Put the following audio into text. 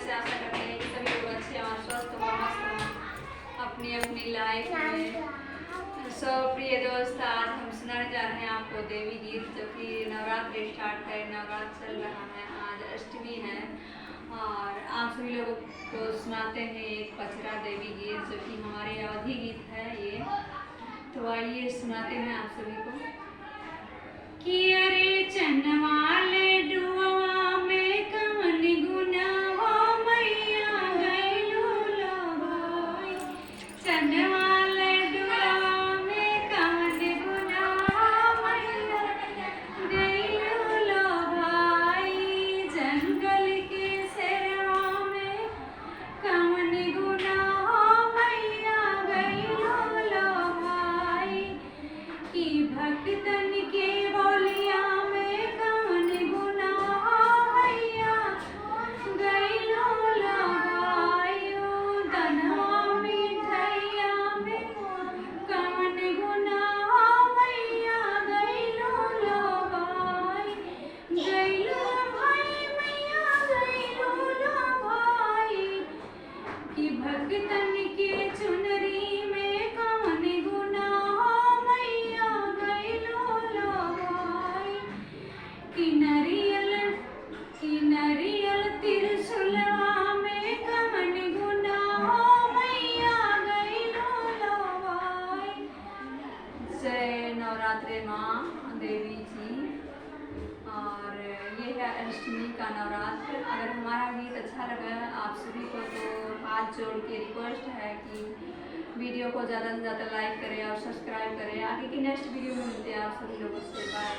से आशा करते हैं कि सभी लोग अच्छे और स्वस्थ और मस्त हों अपनी अपनी लाइफ में। सो प्रिय दोस्त, आज हम सुनाने जा रहे हैं आपको देवी गीत, जो कि नवरात्र स्टार्ट है, नवरात्र चल रहा है, आज अष्टमी है और आप सभी लोगों को सुनाते हैं एक पचरा देवी गीत, जो कि हमारे अवधि गीत है ये। तो आइए सुनाते हैं आप सभी को। कि अरे चनवाले डुआ में कवन गुनावा मैया गइलो लोभाई, चनवाले डुआ में कवन गुनावा मैया गइलो लोभाई, जंगल के सेरवा में कवन गुनावा मैया गइलो लोभाई, कि भक्तन के भक्तन के चुनरी में कवन गुनाह मैया गइलो लोभाई, कि नरियल त्रिशूलवा में कवन गुनाह मैया गइलो लोभाई। जय नवरात्रि माँ देवी जी। और ये है अष्टमी का नवरात्र। अगर हमारा गीत अच्छा लगा आप सभी को तो हाथ जोड़ के रिक्वेस्ट है कि वीडियो को ज़्यादा से ज़्यादा लाइक करें और सब्सक्राइब करें। आगे की नेक्स्ट वीडियो में मिलते हैं आप सभी लोगों से। बाय।